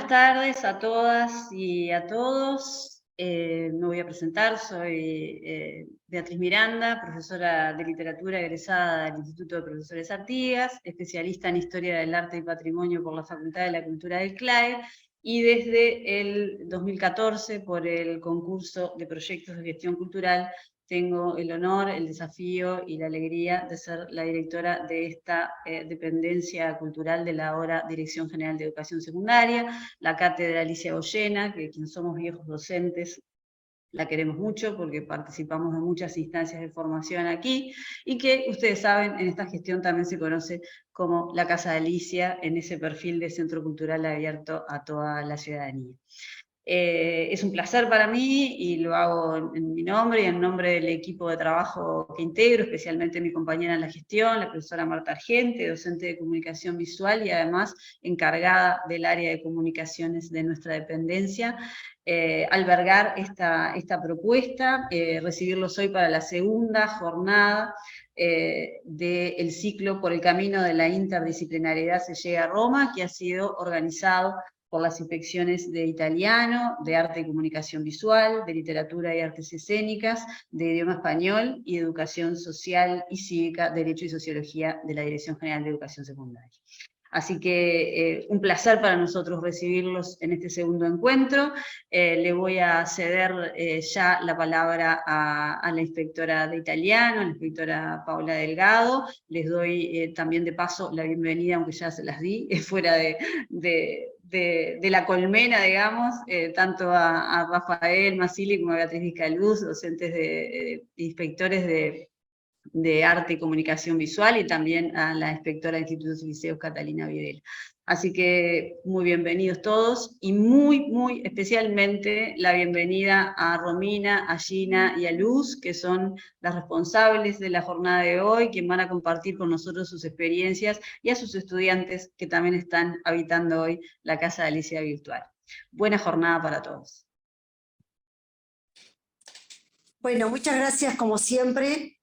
tardes a todas y a todos. Me voy a presentar, soy Beatriz Miranda, profesora de literatura egresada del Instituto de Profesores Artigas, especialista en Historia del Arte y Patrimonio por la Facultad de la Cultura del CLAE, y desde el 2014, por el concurso de proyectos de gestión cultural, tengo el honor, el desafío y la alegría de ser la directora de esta dependencia cultural de la ahora Dirección General de Educación Secundaria, la Cátedra Alicia Goyena, que quienes somos viejos docentes la queremos mucho porque participamos en muchas instancias de formación aquí, y que ustedes saben, en esta gestión también se conoce como la Casa de Alicia, en ese perfil de centro cultural abierto a toda la ciudadanía. Es un placer para mí y lo hago en mi nombre y en nombre del equipo de trabajo que integro, especialmente mi compañera en la gestión, la profesora Marta Argente, docente de comunicación visual y además encargada del área de comunicaciones de nuestra dependencia, albergar esta propuesta, recibirlos hoy para la segunda jornada del ciclo Por el Camino de la Interdisciplinariedad se llega a Roma, que ha sido organizado por las inspecciones de italiano, de arte y comunicación visual, de literatura y artes escénicas, de idioma español y educación social y cívica, derecho y sociología de la Dirección General de Educación Secundaria. Así que un placer para nosotros recibirlos en este segundo encuentro. Le voy a ceder ya la palabra a la inspectora de italiano, a la inspectora Paola Delgado. Les doy también de paso la bienvenida, aunque ya se las di, fuera de la colmena, digamos, tanto a Rafael Masili como a Beatriz Vizcaluz, docentes inspectores de Arte y Comunicación Visual, y también a la inspectora de Institutos y Liceos, Catalina Videla. Así que muy bienvenidos todos, y muy especialmente la bienvenida a Romina, a Gina y a Luz, que son las responsables de la jornada de hoy, quien van a compartir con nosotros sus experiencias, y a sus estudiantes que también están habitando hoy la Casa de Alicia Virtual. Buena jornada para todos. Bueno, muchas gracias como siempre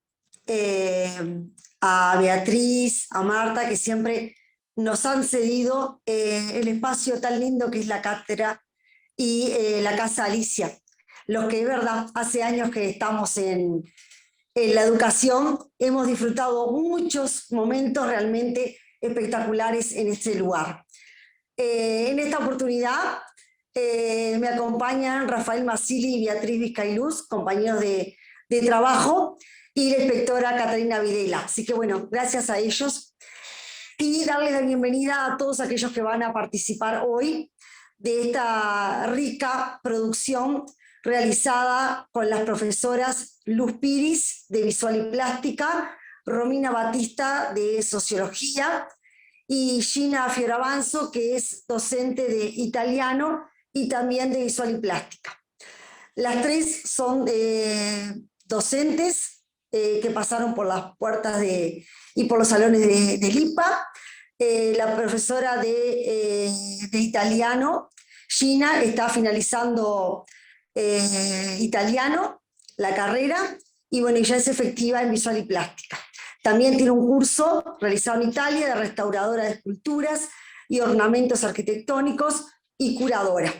a Beatriz, a Marta, que siempre nos han cedido el espacio tan lindo que es la cátedra y la Casa Alicia. Los que, de verdad, hace años que estamos en la educación, hemos disfrutado muchos momentos realmente espectaculares en este lugar. En esta oportunidad me acompañan Rafael Masili y Beatriz Vizcailuz, compañeros de trabajo, y la inspectora Catalina Videla. Así que bueno, gracias a ellos. Y darles la bienvenida a todos aquellos que van a participar hoy de esta rica producción realizada con las profesoras Luz Piris, de Visual y Plástica, Romina Batista, de Sociología, y Gina Fioravanzo, que es docente de italiano y también de Visual y Plástica. Las tres son docentes que pasaron por las puertas y por los salones del IPA. La profesora de italiano, Gina, está finalizando italiano, la carrera, y bueno, ya es efectiva en Visual y Plástica. También tiene un curso realizado en Italia de restauradora de esculturas y ornamentos arquitectónicos y curadora.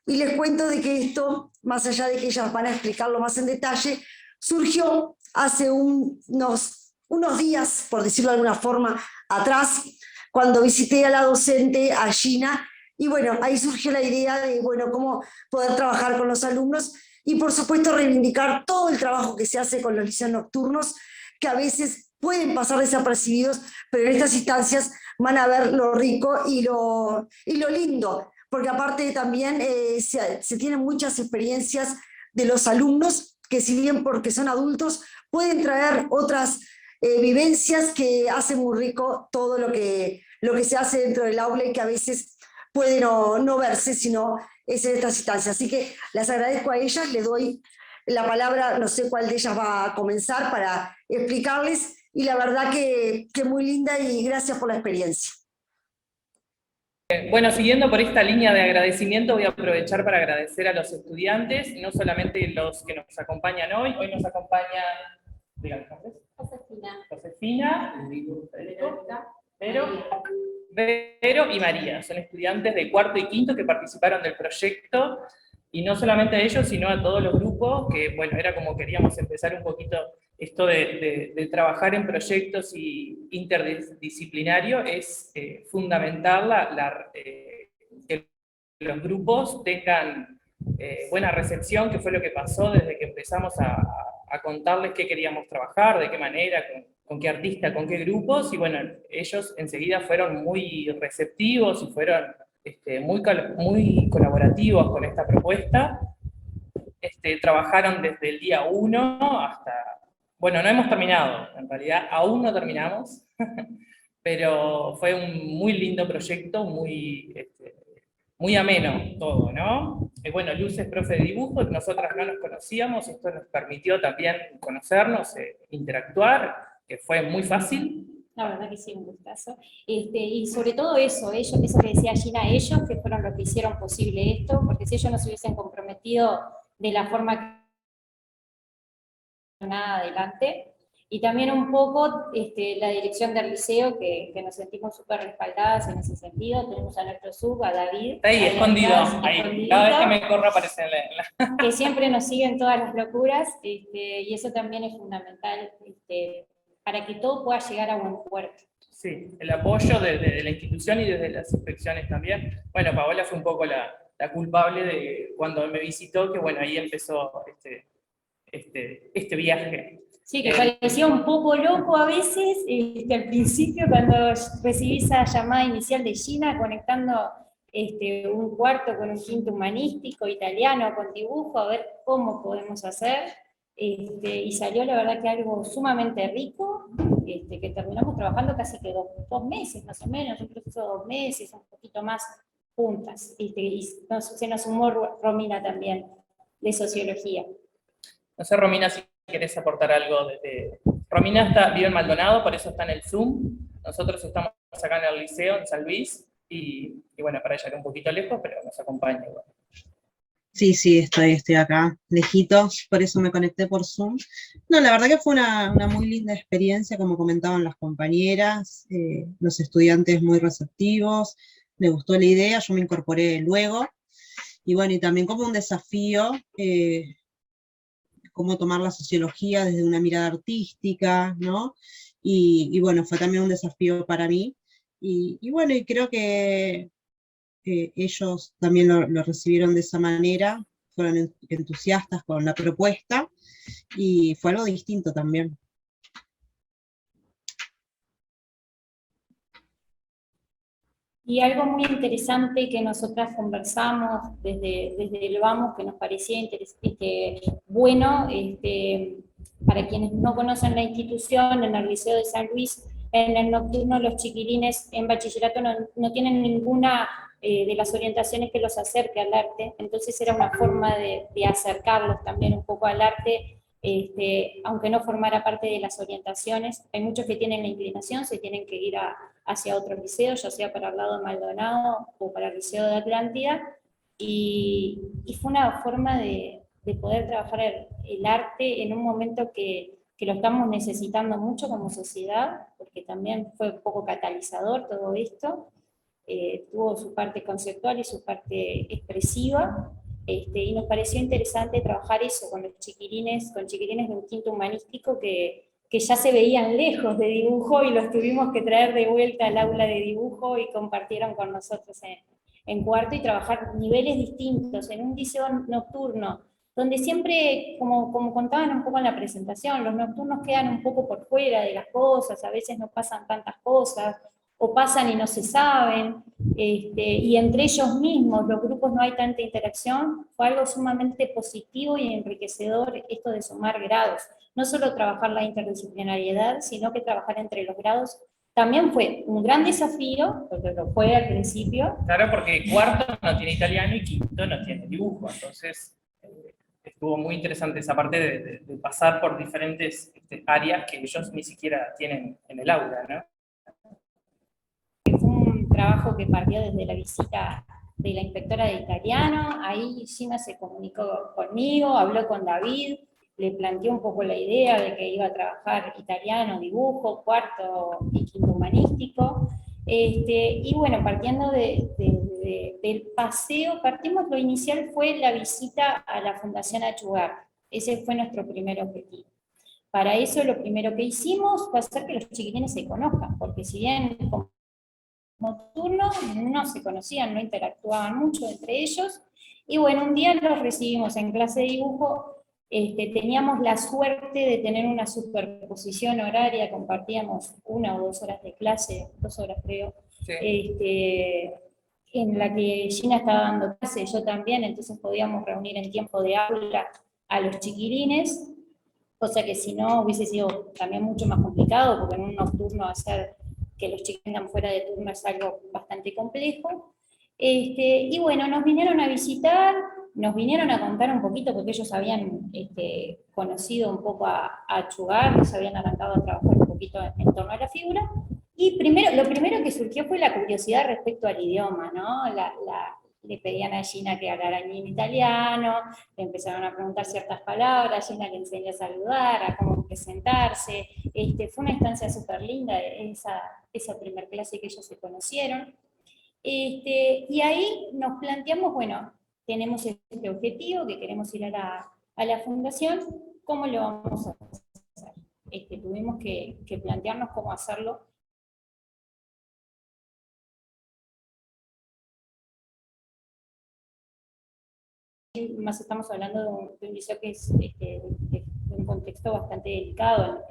Y les cuento de que esto, más allá de que ellas van a explicarlo más en detalle, surgió hace unos días, por decirlo de alguna forma, atrás, cuando visité a la docente, a Gina, y bueno, ahí surgió la idea de, bueno, cómo poder trabajar con los alumnos y, por supuesto, reivindicar todo el trabajo que se hace con los liceos nocturnos, que a veces pueden pasar desapercibidos, pero en estas instancias van a ver lo rico y lo lindo, porque aparte también se tienen muchas experiencias de los alumnos, que si bien porque son adultos, pueden traer otras vivencias que hacen muy rico todo lo que se hace dentro del aula, y que a veces puede no verse, sino es en estas instancias. Así que les agradezco a ellas, les doy la palabra, no sé cuál de ellas va a comenzar para explicarles, y la verdad que muy linda, y gracias por la experiencia. Bueno, siguiendo por esta línea de agradecimiento, voy a aprovechar para agradecer a los estudiantes, no solamente los que nos acompañan hoy nos acompañan, díganme, Josefina, Pero, Vero y María, son estudiantes de cuarto y quinto que participaron del proyecto, y no solamente a ellos, sino a todos los grupos, que bueno, era como queríamos empezar un poquito esto de trabajar en proyectos y interdisciplinario, es fundamental que los grupos tengan buena recepción, que fue lo que pasó desde que empezamos a contarles qué queríamos trabajar, de qué manera, con qué artista, con qué grupos, y bueno, ellos enseguida fueron muy receptivos y fueron muy colaborativos con esta propuesta. Trabajaron desde el día 1 hasta... Bueno, no hemos terminado, en realidad aún no terminamos, pero fue un muy lindo proyecto, muy ameno todo, ¿no? Bueno, Luz es profe de dibujo, nosotras no nos conocíamos, esto nos permitió también conocernos, interactuar, que fue muy fácil. La verdad que sí, un gustazo. Y sobre todo eso que decía Gina, ellos que fueron los que hicieron posible esto, porque si ellos no se hubiesen comprometido de la forma que nada adelante. Y también un poco la dirección del liceo, que nos sentimos súper respaldadas en ese sentido. Tenemos a nuestro sub, a David. Está ahí, escondido. Ahí, cada vez que me corro aparece en la... Que siempre nos siguen todas las locuras, y eso también es fundamental para que todo pueda llegar a buen puerto. Sí, el apoyo desde la institución y desde las inspecciones también. Bueno, Paola fue un poco la culpable de cuando me visitó, que bueno, ahí empezó este viaje. Sí, que parecía un poco loco a veces, al principio cuando recibí esa llamada inicial de Gina conectando un cuarto con un quinto humanístico, italiano, con dibujo, a ver cómo podemos hacer, y salió la verdad que algo sumamente rico, que terminamos trabajando casi que dos meses más o menos, yo creo que fue 2 meses, un poquito más juntas, y se nos sumó Romina también, de Sociología. No sé, Romina, si querés aportar algo. Romina vive en Maldonado, por eso está en el Zoom. Nosotros estamos acá en el liceo, en San Luis, y bueno, para ella era un poquito lejos, pero nos acompaña igual. Sí, estoy acá, lejitos, por eso me conecté por Zoom. No, la verdad que fue una muy linda experiencia, como comentaban las compañeras, los estudiantes muy receptivos, me gustó la idea, yo me incorporé luego, y bueno, y también como un desafío, cómo tomar la sociología desde una mirada artística, ¿no? Y bueno, fue también un desafío para mí, y bueno, y creo que ellos también lo recibieron de esa manera, fueron entusiastas con la propuesta, y fue algo distinto también. Y algo muy interesante que nosotras conversamos desde el Vamos, que nos parecía bueno, para quienes no conocen la institución, en el Liceo de San Luis, en el nocturno los chiquilines en bachillerato no tienen ninguna de las orientaciones que los acerque al arte, entonces era una forma de acercarlos también un poco al arte, aunque no formara parte de las orientaciones. Hay muchos que tienen la inclinación, se tienen que ir hacia otros liceos, ya sea para el lado de Maldonado o para el Liceo de Atlántida, y fue una forma de poder trabajar el arte en un momento que lo estamos necesitando mucho como sociedad, porque también fue un poco catalizador todo esto, tuvo su parte conceptual y su parte expresiva, y nos pareció interesante trabajar eso con los chiquilines, de un quinto humanístico que ya se veían lejos de dibujo y los tuvimos que traer de vuelta al aula de dibujo y compartieron con nosotros en cuarto, y trabajar niveles distintos en un liceo nocturno, donde siempre, como contaban un poco en la presentación, los nocturnos quedan un poco por fuera de las cosas, a veces no pasan tantas cosas, o pasan y no se saben, y entre ellos mismos, los grupos, no hay tanta interacción. Fue algo sumamente positivo y enriquecedor esto de sumar grados, no solo trabajar la interdisciplinariedad, sino que trabajar entre los grados también fue un gran desafío, porque lo fue al principio. Claro, porque cuarto no tiene italiano y quinto no tiene dibujo, entonces estuvo muy interesante esa parte de pasar por diferentes áreas que ellos ni siquiera tienen en el aula, ¿no? Fue un trabajo que partió desde la visita de la inspectora de italiano. Ahí Gina se comunicó conmigo, habló con David, le planteó un poco la idea de que iba a trabajar italiano, dibujo, cuarto y quinto humanístico, Y bueno, partiendo del paseo, lo inicial fue la visita a la Fundación Achugar. Ese fue nuestro primer objetivo. Para eso lo primero que hicimos fue hacer que los chiquilines se conozcan, porque si bien como turno no se conocían, no interactuaban mucho entre ellos, y bueno, un día los recibimos en clase de dibujo. Teníamos la suerte de tener una superposición horaria, compartíamos 1 o 2 horas de clase, 2 horas creo, Sí. En la que Gina estaba dando clase, yo también, entonces podíamos reunir en tiempo de aula a los chiquilines, cosa que si no hubiese sido también mucho más complicado, porque en un nocturno hacer que los chicos vengan fuera de turno es algo bastante complejo. Y bueno, nos vinieron a visitar, nos vinieron a contar un poquito, porque ellos habían conocido un poco a Achugar, les habían arrancado a trabajar un poquito en torno a la figura, y lo primero que surgió fue la curiosidad respecto al idioma, ¿no? Le pedían a Gina que hablara en italiano, le empezaron a preguntar ciertas palabras, Gina le enseñó a saludar, a cómo presentarse. Fue una instancia súper linda esa primera clase que ellos se conocieron. Y ahí nos planteamos, bueno, tenemos este objetivo, que queremos ir a la fundación, ¿cómo lo vamos a hacer? Tuvimos que plantearnos cómo hacerlo. Más estamos hablando de un liceo que es de un contexto bastante delicado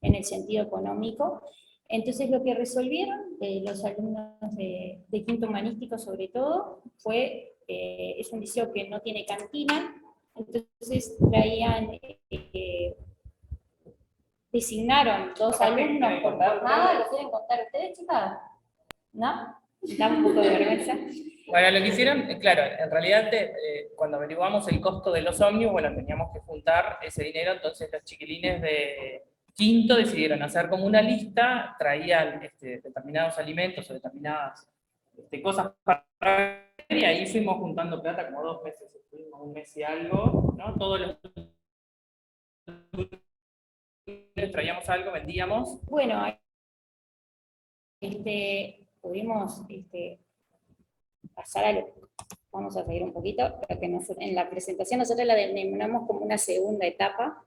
en el sentido económico. Entonces lo que resolvieron los alumnos de quinto humanístico sobre todo fue, es un liceo que no tiene cantina, entonces designaron 2 alumnos por jornada. ¿Lo quieren contar ustedes, chicas? ¿No? Da un poco de vergüenza. Bueno, lo que hicieron, claro, en realidad cuando averiguamos el costo de los ómnibus, bueno, teníamos que juntar ese dinero, entonces los chiquilines de quinto decidieron hacer como una lista, traían determinados alimentos o determinadas cosas para ver, y ahí fuimos juntando plata como 2 meses, estuvimos 1 mes y algo, ¿no? Todos los traíamos algo, vendíamos. Bueno, pudimos pasar a lo que vamos a seguir un poquito, pero que en la presentación nosotros la denominamos como una segunda etapa.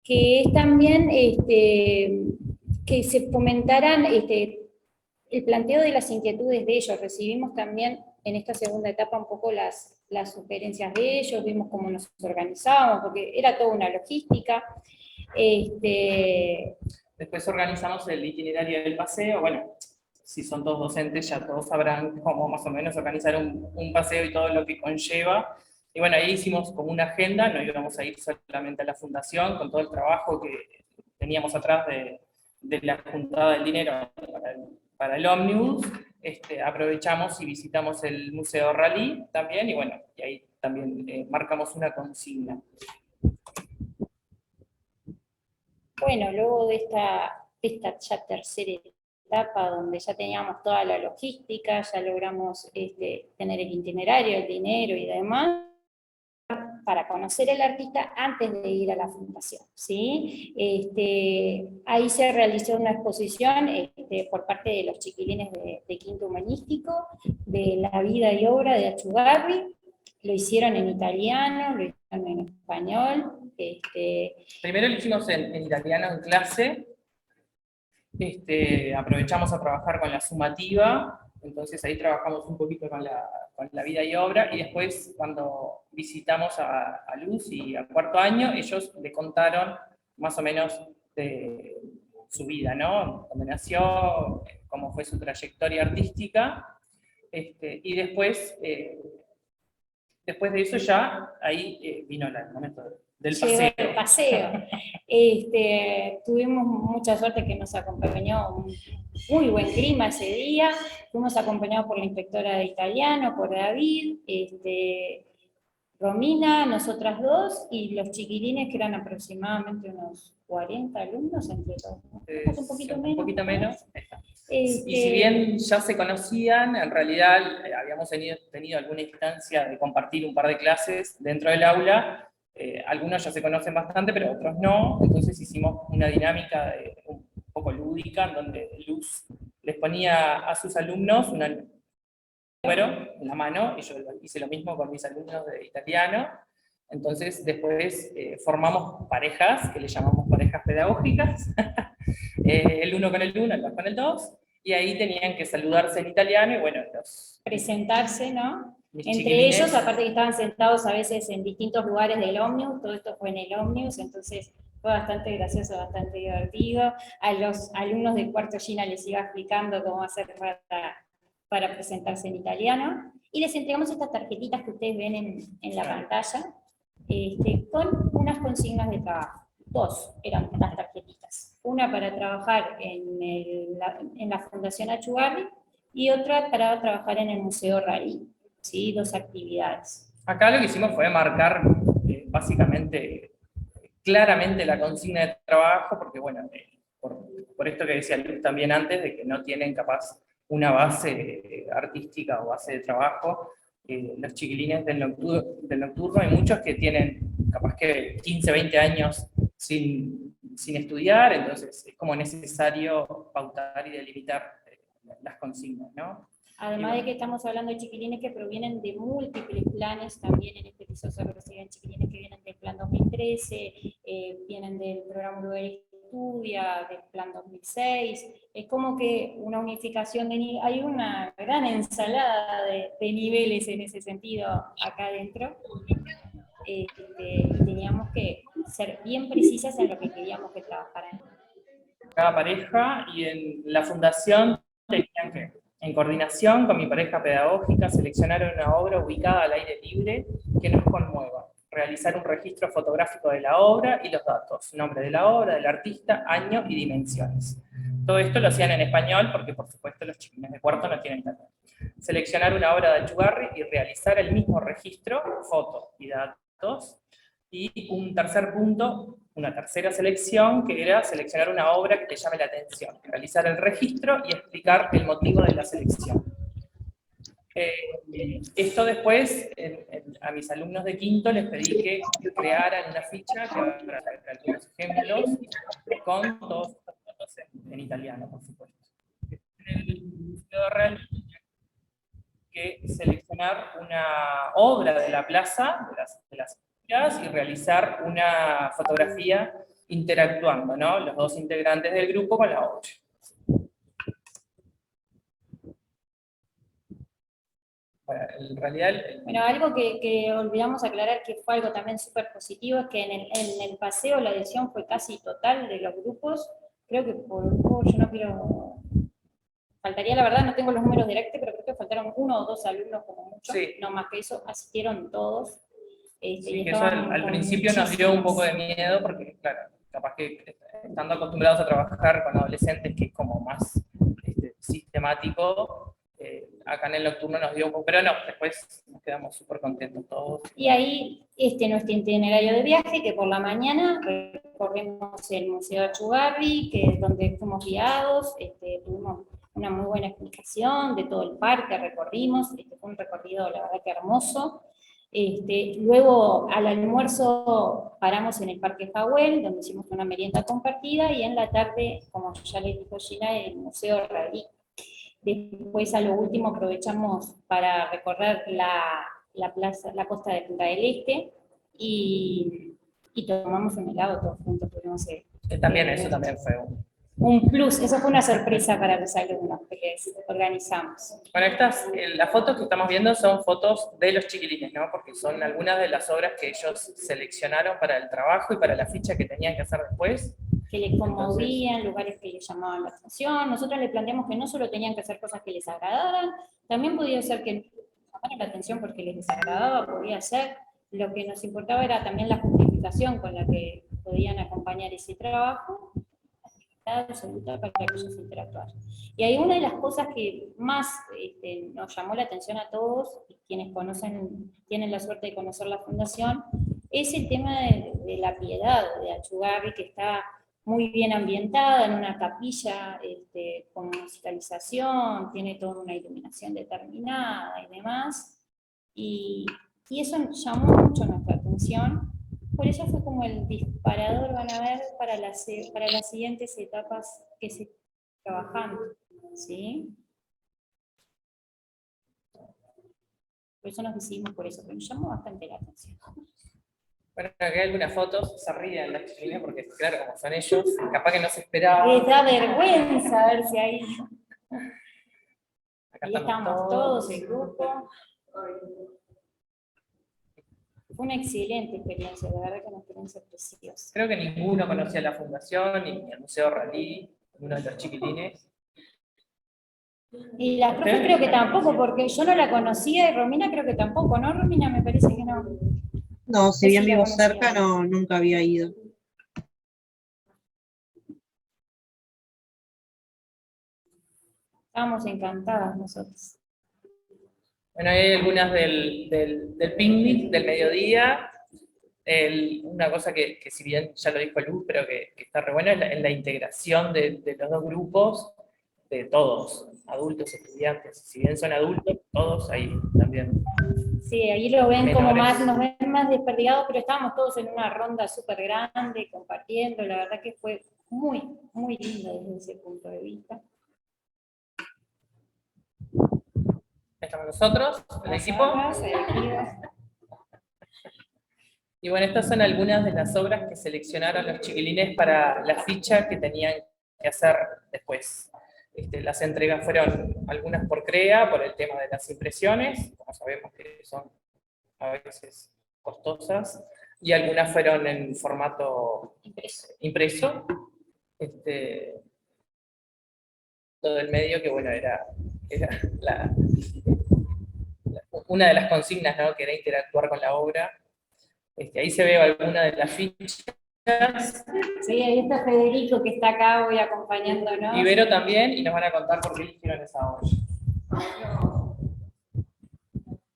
Que es también que se fomentaran el planteo de las inquietudes de ellos. Recibimos también en esta segunda etapa un poco las sugerencias de ellos, vimos cómo nos organizábamos, porque era toda una logística. Después organizamos el itinerario del paseo. Bueno, si son todos docentes ya todos sabrán cómo más o menos organizar un paseo y todo lo que conlleva. Y bueno, ahí hicimos como una agenda, no íbamos a ir solamente a la fundación, con todo el trabajo que teníamos atrás de la juntada del dinero para el ómnibus. Aprovechamos y visitamos el Museo Rally también, y bueno, y ahí también marcamos una consigna. Bueno, luego de esta ya tercera etapa, donde ya teníamos toda la logística, ya logramos tener el itinerario, el dinero y demás, para conocer al artista antes de ir a la fundación, ¿sí? Ahí se realizó una exposición por parte de los chiquilines de quinto humanístico, de la vida y obra de Achugarri. Lo hicieron en italiano, lo hicieron en español. Primero lo hicimos en italiano en clase. Aprovechamos a trabajar con la sumativa, entonces ahí trabajamos un poquito con la vida y obra, y después cuando visitamos a Luz y a cuarto año, ellos le contaron más o menos de su vida, ¿no? Dónde nació, cómo fue su trayectoria artística, y después de eso ya, ahí vino el momento del paseo. El paseo. Tuvimos mucha suerte que nos acompañó un muy buen clima ese día, fuimos acompañados por la inspectora de italiano, por David, Romina, nosotras 2, y los chiquilines, que eran aproximadamente unos 40 alumnos entre todos. Un poquito menos. Y si bien ya se conocían, en realidad habíamos tenido alguna instancia de compartir un par de clases dentro del aula, algunos ya se conocen bastante, pero otros no, entonces hicimos una dinámica un poco lúdica, en donde Luz les ponía a sus alumnos un número en la mano, y yo hice lo mismo con mis alumnos de italiano. Entonces después formamos parejas, que le llamamos parejas pedagógicas, el uno con el uno, el dos con el dos, y ahí tenían que saludarse en italiano, y bueno, Presentarse, ¿no? mis Entre chiquilines, ellos, aparte que estaban sentados a veces en distintos lugares del ómnibus, todo esto fue en el ómnibus, entonces fue bastante gracioso, bastante divertido. A los alumnos del cuarto Gina les iba explicando cómo hacer para presentarse en italiano, y les entregamos estas tarjetitas que ustedes ven en la pantalla, con unas consignas de trabajo. Dos eran las tarjetitas. Una para trabajar en la Fundación Achugarri, y otra para trabajar en el Museo Rarí. ¿Sí? Dos actividades. acá lo que hicimos fue marcar básicamente, claramente la consigna de trabajo, porque bueno, por esto que decía Luz también antes, de que no tienen capaz una base artística o base de trabajo. Los chiquilines del nocturno, hay muchos que tienen capaz que 15, 20 años sin estudiar, entonces es como necesario pautar y delimitar las consignas, ¿no? Además de que estamos hablando de chiquilines que provienen de múltiples planes, también en este piso se reciben chiquilines que vienen del Plan 2013, vienen del programa Uruguay Estudia, del Plan 2006, es como que una unificación hay una gran ensalada de niveles en ese sentido acá adentro. Teníamos que ser bien precisas en lo que queríamos que trabajaran. Cada pareja, y en la fundación tenían que, en coordinación con mi pareja pedagógica, seleccionar una obra ubicada al aire libre que nos conmueva, realizar un registro fotográfico de la obra y los datos, nombre de la obra, del artista, año y dimensiones. Todo esto lo hacían en español porque, por supuesto, los chiquines de cuarto no tienen internet. Seleccionar una obra de Achugarri y realizar el mismo registro, foto y datos. Y un tercer punto, una tercera selección, que era seleccionar una obra que te llame la atención, realizar el registro y explicar el motivo de la selección. Esto después, a mis alumnos de quinto les pedí que crearan una ficha, que habrá algunos ejemplos, con todos los datos en italiano, por supuesto. En el Museo Real que seleccionar una obra de la plaza, de las y realizar una fotografía interactuando, ¿no? Los dos integrantes del grupo con la obra. Bueno, en realidad... Bueno, algo que olvidamos aclarar, que fue algo también súper positivo, es que en el paseo la adhesión fue casi total de los grupos. Creo que yo no quiero... Faltaría, la verdad, no tengo los números directos, pero creo que faltaron 1 o 2 alumnos como mucho, sí. No más que eso, asistieron todos. Sí, que eso al principio nos dio un poco de miedo, porque claro, capaz que estando acostumbrados a trabajar con adolescentes, que es como más sistemático, acá en el nocturno nos dio un poco, pero no, después nos quedamos súper contentos todos. Y ahí nuestro itinerario de viaje, que por la mañana recorrimos el Museo Achugarri, que es donde fuimos guiados, tuvimos una muy buena explicación de todo el parque, recorrimos, fue un recorrido la verdad que hermoso. Luego al almuerzo paramos en el Parque Jawel, donde hicimos una merienda compartida, y en la tarde, como ya les dijo Gina, el Museo Rarí. Después a lo último aprovechamos para recorrer la costa de Punta del Este, y tomamos un helado todos juntos. También eso también fue un plus, eso fue una sorpresa para los alumnos que organizamos. Bueno, las fotos que estamos viendo son fotos de los chiquilines, ¿no? Porque son algunas de las obras que ellos seleccionaron para el trabajo y para la ficha que tenían que hacer después. Que les conmovían, lugares que les llamaban la atención. Nosotros les planteamos que no solo tenían que hacer cosas que les agradaran, también podía ser que les llamaran la atención porque les desagradaba, podía ser. Lo que nos importaba era también la justificación con la que podían acompañar ese trabajo, absoluta para que ellos interactuaran. Y ahí una de las cosas que más nos llamó la atención a todos, quienes tienen la suerte de conocer la fundación, es el tema de la piedad de Achugarri, que está muy bien ambientada en una capilla con musicalización, tiene toda una iluminación determinada y demás, y eso llamó mucho nuestra atención, Por eso fue como el disparador, van a ver, para las siguientes etapas que se trabajando, ¿sí? Por eso nos decidimos por eso, pero nos llamó bastante la atención. Bueno, acá hay algunas fotos, se ríen las chiquilines porque, claro, como son ellos, capaz que no se esperaban. Les da vergüenza ver si ahí. Acá Ahí estamos todos, el grupo. Fue una excelente experiencia, la verdad que una experiencia preciosa. Creo que ninguno conocía la fundación, ni el Museo Ralí, ninguno de los chiquilines. Y la profe creo que tampoco, porque yo no la conocía y Romina creo que tampoco, ¿no, Romina? Me parece que no. No, si Sí, bien la vivo conocía. cerca, no, nunca había ido. Estábamos encantadas nosotros. Bueno, hay algunas del picnic, del mediodía. Una cosa que si bien ya lo dijo Luz, pero que está re buena, es la integración de los dos grupos, de todos, adultos, estudiantes. Si bien son adultos, todos ahí también. Sí, ahí lo ven como Menores. más, nos ven más desperdigados, pero estábamos todos en una ronda súper grande, compartiendo, la verdad que fue muy, muy lindo desde ese punto de vista. Estamos nosotros, el equipo. Nosotras, aquí, Y bueno, estas son algunas de las obras que seleccionaron los chiquilines para la ficha que tenían que hacer después. Las entregas fueron algunas por CREA, por el tema de las impresiones, como sabemos que son a veces costosas, y algunas fueron en formato impreso. Todo el medio, que bueno, era una de las consignas, ¿no?, que era interactuar con la obra. Ahí se ve alguna de las fichas. sí, ahí está Federico que está acá hoy acompañándonos. Y Vero también, y nos van a contar por qué eligieron esa obra.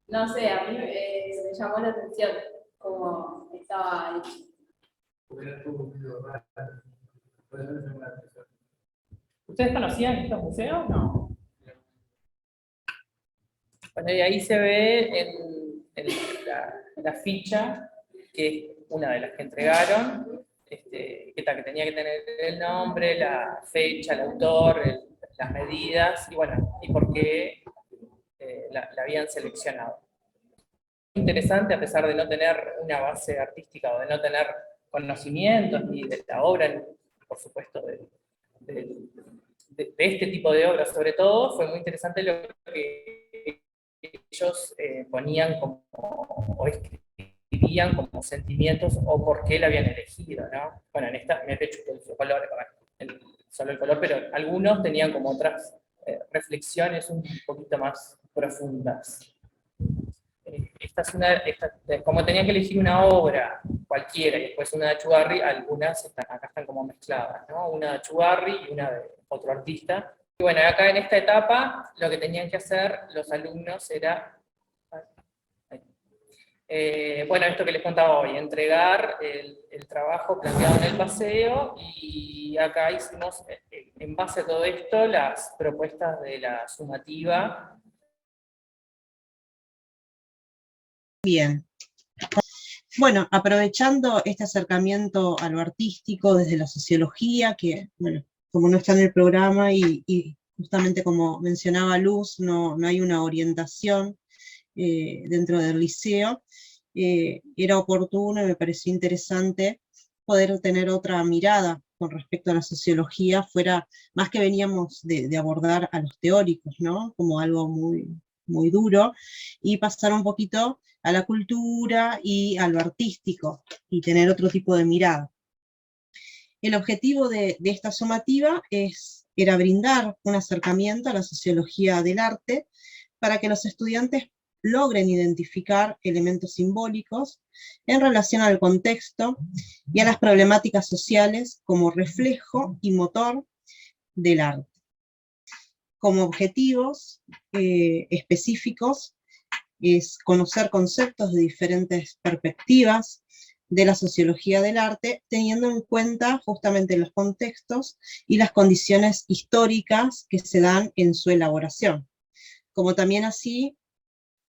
No sé, a mí se me llamó la atención cómo estaba hecho. ¿Ustedes conocían estos museos? No. Bueno, y ahí se ve en la ficha, que es una de las que entregaron, que tenía que tener el nombre, la fecha, el autor, las medidas, y bueno, y por qué la habían seleccionado. Interesante, a pesar de no tener una base artística o de no tener conocimientos ni de la obra, por supuesto, de este tipo de obras sobre todo, fue muy interesante lo que ellos ponían como, o escribían como sentimientos o por qué la habían elegido, ¿no? Bueno, en esta me he hecho el color, solo el color, pero algunos tenían como otras reflexiones un poquito más profundas. Como tenían que elegir una obra cualquiera y después una de Achugarri, algunas acá están como mezcladas, ¿no? Una de Achugarri y una de otro artista. Y bueno, acá en esta etapa lo que tenían que hacer los alumnos era, bueno, esto que les contaba hoy, entregar el trabajo planteado en el paseo, y acá hicimos, en base a todo esto, las propuestas de la sumativa. Bien. Bueno, aprovechando este acercamiento a lo artístico desde la sociología, que, bueno, como no está en el programa y justamente como mencionaba Luz, no hay una orientación dentro del liceo, era oportuno y me pareció interesante poder tener otra mirada con respecto a la sociología, fuera, más que veníamos de abordar a los teóricos, ¿no?, como algo muy, muy duro, y pasar un poquito a la cultura y a lo artístico, y tener otro tipo de mirada. El objetivo de esta sumativa era brindar un acercamiento a la sociología del arte para que los estudiantes logren identificar elementos simbólicos en relación al contexto y a las problemáticas sociales como reflejo y motor del arte. Como objetivos específicos es conocer conceptos de diferentes perspectivas de la sociología del arte, teniendo en cuenta justamente los contextos y las condiciones históricas que se dan en su elaboración, como también así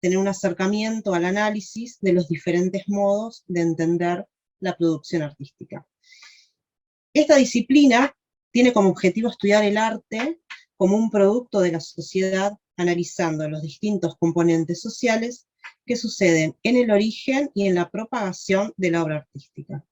tener un acercamiento al análisis de los diferentes modos de entender la producción artística. Esta disciplina tiene como objetivo estudiar el arte como un producto de la sociedad, analizando los distintos componentes sociales que suceden en el origen y en la propagación de la obra artística.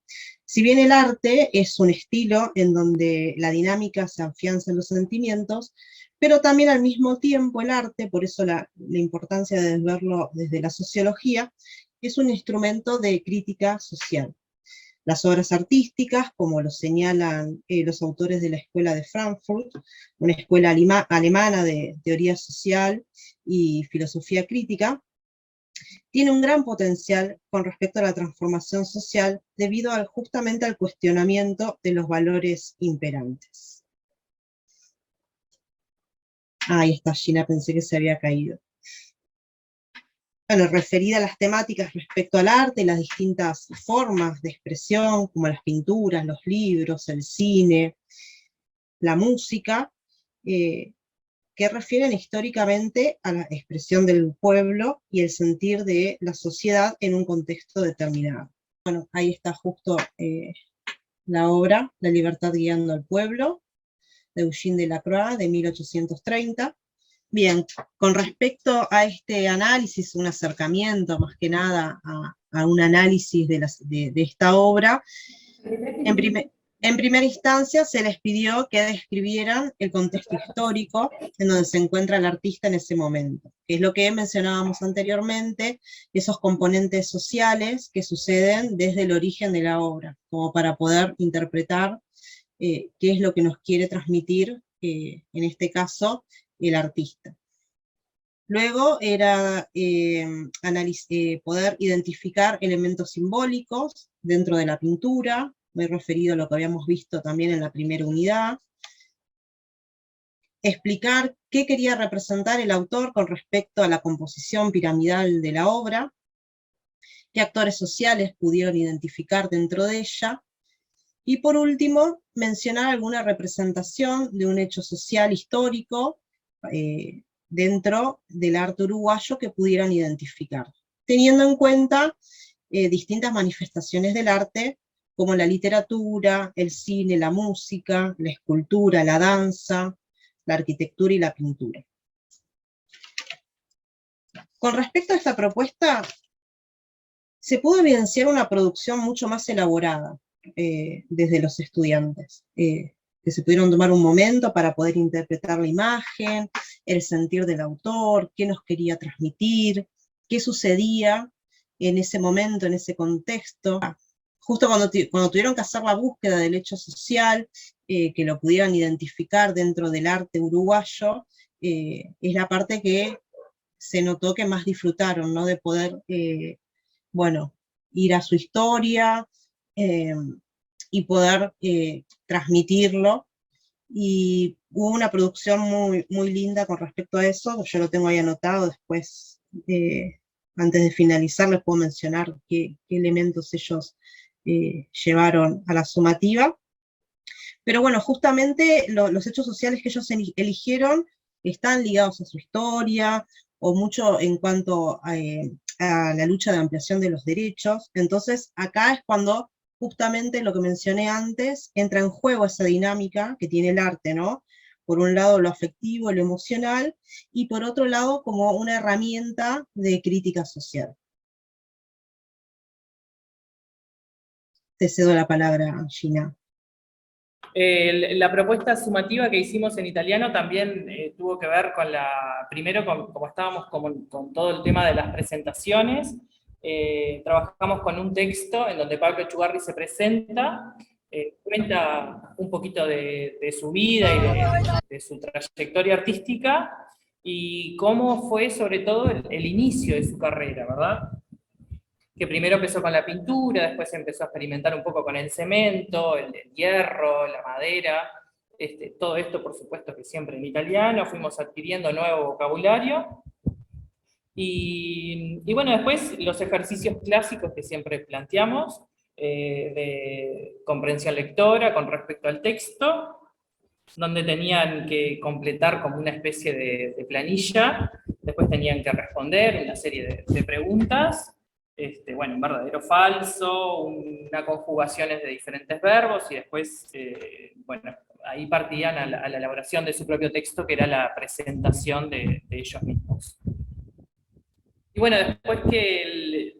Si bien el arte es un estilo en donde la dinámica se afianza en los sentimientos, pero también al mismo tiempo el arte, por eso la importancia de verlo desde la sociología, es un instrumento de crítica social. Las obras artísticas, como lo señalan los autores de la Escuela de Frankfurt, una escuela alemana de teoría social y filosofía crítica, tiene un gran potencial con respecto a la transformación social debido justamente al cuestionamiento de los valores imperantes. Ahí está Gina, pensé que se había caído. Bueno, referida a las temáticas respecto al arte y las distintas formas de expresión, como las pinturas, los libros, el cine, la música, que refieren históricamente a la expresión del pueblo y el sentir de la sociedad en un contexto determinado. Bueno, ahí está justo la obra La libertad guiando al pueblo, de Eugène Delacroix, de 1830. Bien, con respecto a este análisis, un acercamiento más que nada a un análisis de esta obra, en primera instancia se les pidió que describieran el contexto histórico en donde se encuentra el artista en ese momento, que es lo que mencionábamos anteriormente, esos componentes sociales que suceden desde el origen de la obra, como para poder interpretar qué es lo que nos quiere transmitir, en este caso, el artista. Luego era poder identificar elementos simbólicos dentro de la pintura, me he referido a lo que habíamos visto también en la primera unidad, explicar qué quería representar el autor con respecto a la composición piramidal de la obra, qué actores sociales pudieron identificar dentro de ella, y por último, mencionar alguna representación de un hecho social histórico dentro del arte uruguayo que pudieran identificar, teniendo en cuenta distintas manifestaciones del arte, como la literatura, el cine, la música, la escultura, la danza, la arquitectura y la pintura. Con respecto a esta propuesta, se pudo evidenciar una producción mucho más elaborada desde los estudiantes, que se pudieron tomar un momento para poder interpretar la imagen, el sentir del autor, qué nos quería transmitir, qué sucedía en ese momento, en ese contexto. Justo cuando tuvieron que hacer la búsqueda del hecho social, que lo pudieran identificar dentro del arte uruguayo, es la parte que se notó que más disfrutaron, ¿no? De poder, bueno, ir a su historia y poder transmitirlo. Y hubo una producción muy, muy linda con respecto a eso, yo lo tengo ahí anotado, después, antes de finalizar, les puedo mencionar qué elementos ellos llevaron a la sumativa. Pero bueno, justamente los hechos sociales que ellos eligieron están ligados a su historia, o mucho en cuanto a la lucha de ampliación de los derechos. Entonces acá es cuando justamente lo que mencioné antes, entra en juego esa dinámica que tiene el arte, ¿no? Por un lado lo afectivo, lo emocional, y por otro lado como una herramienta de crítica social. Te cedo la palabra, Gina. La propuesta sumativa que hicimos en italiano también tuvo que ver con primero como estábamos con todo el tema de las presentaciones, trabajamos con un texto en donde Pablo Echugarri se presenta, cuenta un poquito de su vida y de su trayectoria artística, y cómo fue sobre todo el inicio de su carrera, ¿verdad? Que primero empezó con la pintura, después empezó a experimentar un poco con el cemento, el hierro, la madera, todo esto por supuesto que siempre en italiano, fuimos adquiriendo nuevo vocabulario, y bueno, después los ejercicios clásicos que siempre planteamos, de comprensión lectora con respecto al texto, donde tenían que completar como una especie de planilla, después tenían que responder una serie de preguntas, bueno, un verdadero falso, una conjugaciones de diferentes verbos, y después, bueno, ahí partían a la elaboración de su propio texto, que era la presentación de ellos mismos. Y bueno,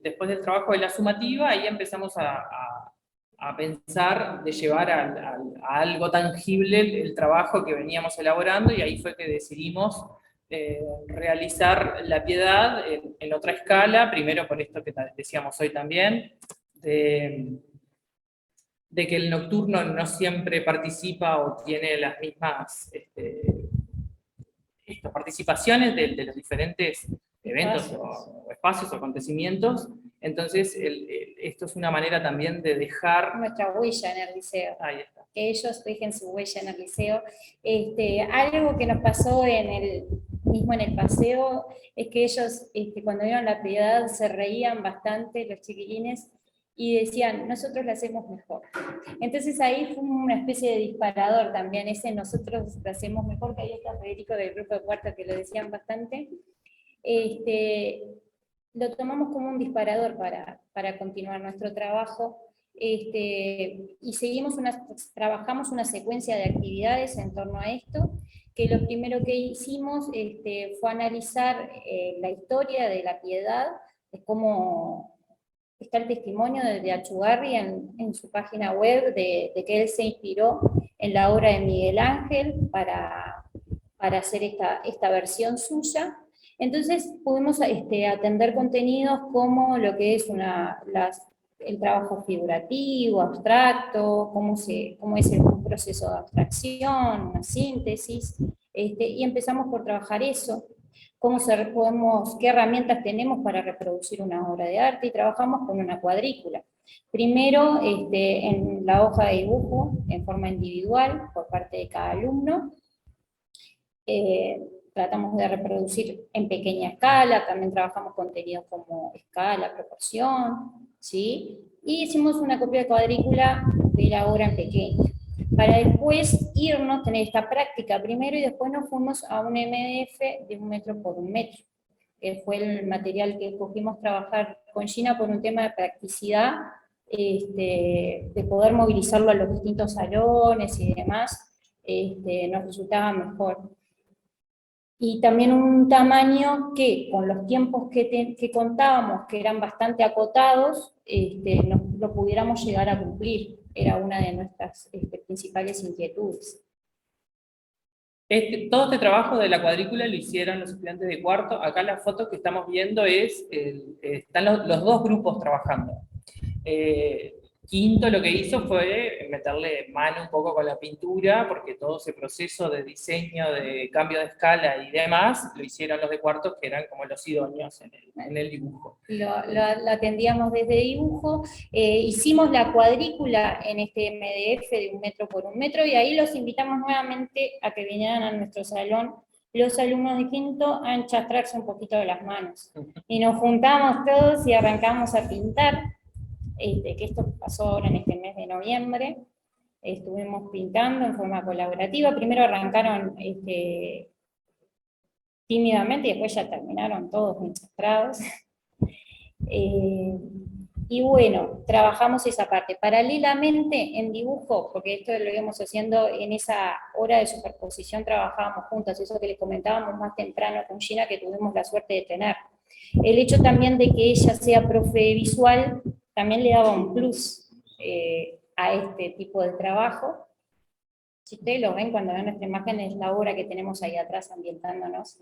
después del trabajo de la sumativa, ahí empezamos a pensar de llevar a algo tangible el trabajo que veníamos elaborando, y ahí fue que decidimos realizar la piedad en otra escala, primero por esto que decíamos hoy también, de que el nocturno no siempre participa o tiene las mismas participaciones de los diferentes eventos o espacios o acontecimientos. Entonces esto es una manera también de dejar nuestra huella en el liceo. Ahí está. Que ellos dejen su huella en el liceo. Algo que nos pasó mismo en el paseo es que ellos, cuando vieron la piedad, se reían bastante, los chiquilines, y decían, nosotros la hacemos mejor. Entonces ahí fue una especie de disparador también, ese nosotros la hacemos mejor, que ahí está Federico del grupo de cuarto que lo decían bastante. Lo tomamos como un disparador para continuar nuestro trabajo, y trabajamos una secuencia de actividades en torno a esto, que lo primero que hicimos fue analizar la historia de la piedad, de cómo está el testimonio de Achugarri en su página web, de que él se inspiró en la obra de Miguel Ángel para hacer esta versión suya. Entonces pudimos atender contenidos como lo que es el trabajo figurativo, abstracto, cómo es un proceso de abstracción, una síntesis, y empezamos por trabajar eso, qué herramientas tenemos para reproducir una obra de arte, y trabajamos con una cuadrícula. Primero, en la hoja de dibujo, en forma individual, por parte de cada alumno, tratamos de reproducir en pequeña escala, también trabajamos contenidos como escala, proporción, ¿sí? Y hicimos una copia de cuadrícula de la obra en pequeño, para después tener esta práctica primero, y después nos fuimos a un MDF de 1 metro por 1 metro, que fue el material que escogimos trabajar con Gina por un tema de practicidad, de poder movilizarlo a los distintos salones y demás, nos resultaba mejor. Y también un tamaño que, con los tiempos que contábamos, que eran bastante acotados, lo pudiéramos llegar a cumplir. Era una de nuestras principales inquietudes. Todo este trabajo de la cuadrícula lo hicieron los estudiantes de cuarto. Acá la foto que estamos viendo están los dos grupos trabajando. Quinto lo que hizo fue meterle mano un poco con la pintura, porque todo ese proceso de diseño, de cambio de escala y demás, lo hicieron los de cuartos, que eran como los idóneos en el dibujo. Lo atendíamos desde dibujo, hicimos la cuadrícula en este MDF de 1 metro por 1 metro, y ahí los invitamos nuevamente a que vinieran a nuestro salón los alumnos de quinto a enchastrarse un poquito de las manos. Y nos juntamos todos y arrancamos a pintar. Que esto pasó ahora en este mes de noviembre, estuvimos pintando en forma colaborativa. Primero arrancaron tímidamente, y después ya terminaron todos enchastrados. Y bueno, trabajamos esa parte. Paralelamente en dibujo, porque esto lo íbamos haciendo en esa hora de superposición, trabajábamos juntas, eso que les comentábamos más temprano con Gina, que tuvimos la suerte de tener. El hecho también de que ella sea profe visual, también le daba un plus a este tipo de trabajo. Si ustedes lo ven cuando ven nuestra imagen, es la obra que tenemos ahí atrás ambientándonos.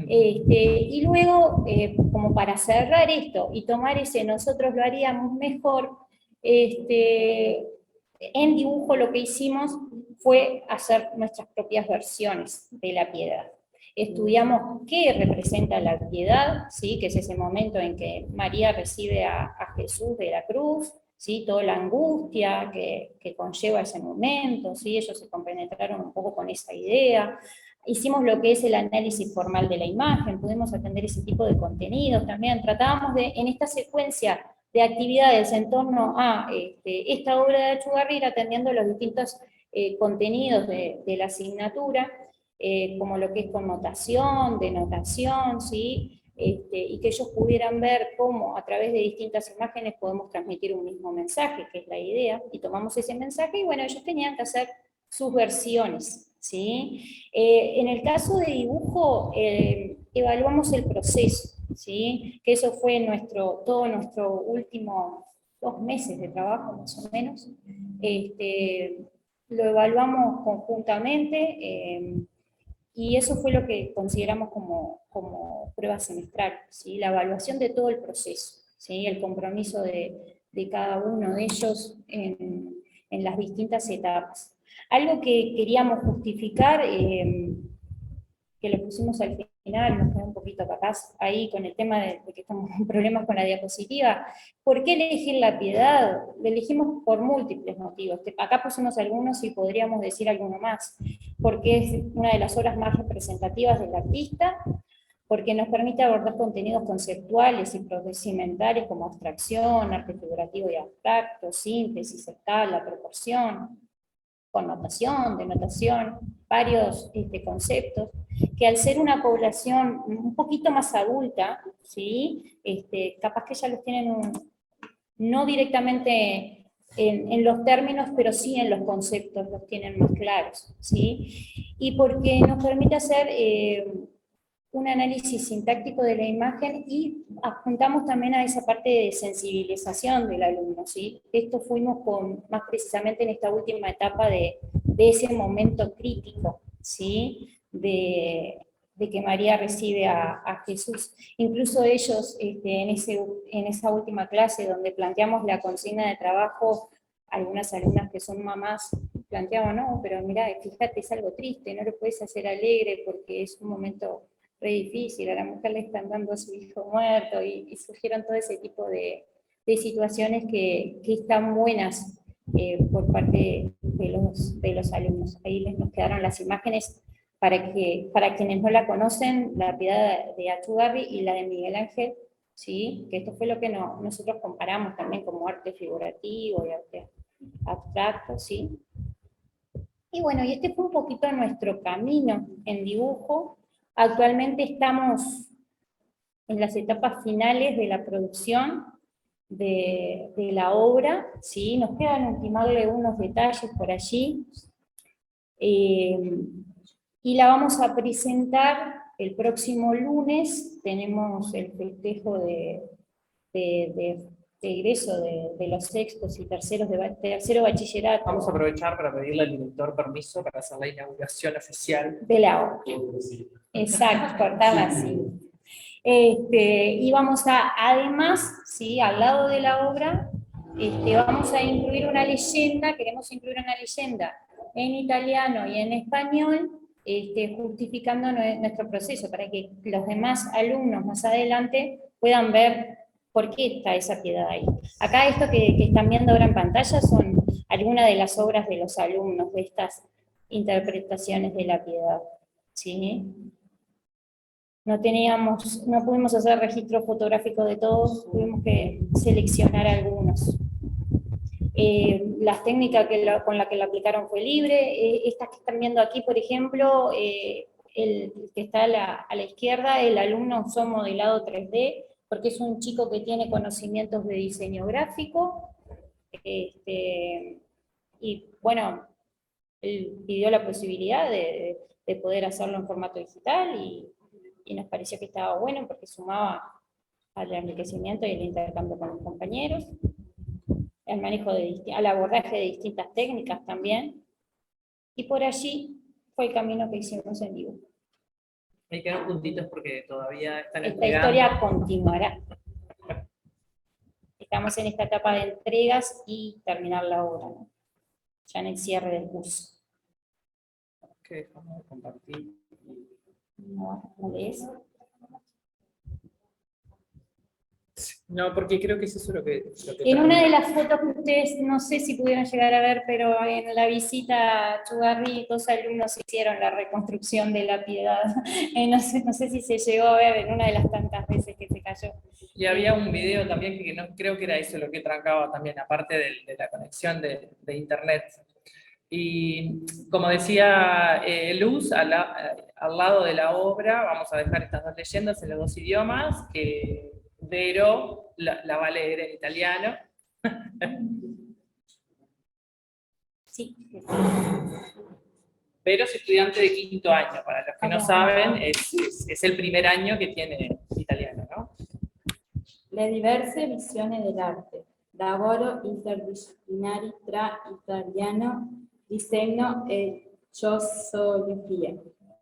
Y luego, como para cerrar esto y tomar ese nosotros lo haríamos mejor, en dibujo lo que hicimos fue hacer nuestras propias versiones de la piedad. Estudiamos qué representa la piedad, ¿sí? Que es ese momento en que María recibe a Jesús de la cruz, ¿sí? Toda la angustia que conlleva ese momento, ¿sí? Ellos se compenetraron un poco con esa idea. Hicimos lo que es el análisis formal de la imagen, pudimos atender ese tipo de contenidos también. Tratábamos en esta secuencia de actividades en torno a esta obra de Achugarri, ir atendiendo los distintos contenidos de la asignatura, como lo que es connotación, denotación, ¿sí? y que ellos pudieran ver cómo a través de distintas imágenes podemos transmitir un mismo mensaje, que es la idea, y tomamos ese mensaje y bueno, ellos tenían que hacer sus versiones, ¿sí? En el caso de dibujo, evaluamos el proceso, ¿sí? Que eso fue todo nuestro último 2 meses de trabajo, más o menos. Lo evaluamos conjuntamente, y eso fue lo que consideramos como prueba semestral, ¿sí? La evaluación de todo el proceso, ¿sí? El compromiso de cada uno de ellos en las distintas etapas. Algo que queríamos justificar, que lo pusimos al final, nos queda un poquito capaz ahí con el tema de que estamos con problemas con la diapositiva. ¿Por qué elegir La Piedad? Lo elegimos por múltiples motivos. Acá pusimos algunos y podríamos decir alguno más. Porque es una de las obras más representativas del artista, porque nos permite abordar contenidos conceptuales y procedimentales como abstracción, arte figurativo y abstracto, síntesis, escala, proporción, connotación, denotación, varios conceptos, que al ser una población un poquito más adulta, ¿sí? Capaz que ya los tienen no directamente en los términos, pero sí en los conceptos los tienen más claros, ¿sí? Y porque nos permite hacer un análisis sintáctico de la imagen y apuntamos también a esa parte de sensibilización del alumno, ¿sí? Esto fuimos más precisamente en esta última etapa de ese momento crítico, ¿sí? De que María recibe a Jesús. Incluso ellos, en esa última clase donde planteamos la consigna de trabajo, algunas alumnas que son mamás planteaban, no, pero mirá, fíjate, es algo triste, no lo puedes hacer alegre porque es un momento re difícil, a la mujer le están dando a su hijo muerto, y surgieron todo ese tipo de situaciones que están buenas por parte de los alumnos. Ahí nos quedaron las imágenes para quienes no la conocen, La Piedad de Achugarri y la de Miguel Ángel, ¿sí? Que esto fue lo que nosotros comparamos también como arte figurativo y arte abstracto, ¿sí? Y bueno, y este fue un poquito nuestro camino en dibujo. Actualmente estamos en las etapas finales de la producción de la obra, ¿sí? Nos quedan ultimarle unos detalles por allí, y la vamos a presentar el próximo lunes. Tenemos el festejo de egreso de los sextos y tercero bachillerato. Vamos a aprovechar para pedirle al director permiso para hacer la inauguración oficial de la obra. Exacto, cortarla así. Y vamos además, ¿sí? Al lado de la obra, vamos a incluir una leyenda, queremos incluir una leyenda en italiano y en español, justificando nuestro proceso, para que los demás alumnos más adelante puedan ver por qué está esa piedad ahí. Acá esto que están viendo ahora en pantalla son algunas de las obras de los alumnos de estas interpretaciones de la piedad, ¿sí? No pudimos hacer registro fotográfico de todos, tuvimos que seleccionar algunos. Las técnicas con las que lo aplicaron fue libre. Estas que están viendo aquí, por ejemplo, el que está a la izquierda, el alumno usó modelado 3D, porque es un chico que tiene conocimientos de diseño gráfico, y bueno, él pidió la posibilidad de poder hacerlo en formato digital, y nos pareció que estaba bueno porque sumaba al enriquecimiento y el intercambio con los compañeros, al manejo al abordaje de distintas técnicas también, y por allí fue el camino que hicimos en dibujo. Hay que dar puntitos porque todavía están Esta entregando. historia continuará. Estamos en esta etapa de entregas y terminar la obra, ¿no? Ya en el cierre del curso. ¿Qué dejamos de compartir? ¿No lees? No, porque creo que es eso lo que En una de las fotos que ustedes, no sé si pudieron llegar a ver, pero en la visita a Achugarri, 2 alumnos hicieron la reconstrucción de la piedad. No sé si se llegó a ver en una de las tantas veces que se cayó. Y había un video también que no creo que era eso lo que trancaba también, aparte de la conexión de internet. Y como decía Luz, al lado de la obra vamos a dejar estas dos leyendas en los dos idiomas, que Vero la va a leer en italiano. Sí. Vero es estudiante de 5º año, para los que no saben, es el primer año que tiene italiano, ¿no? Le diverse visioni dell'arte. Lavoro interdisciplinari tra italiano, disegno e sociologia.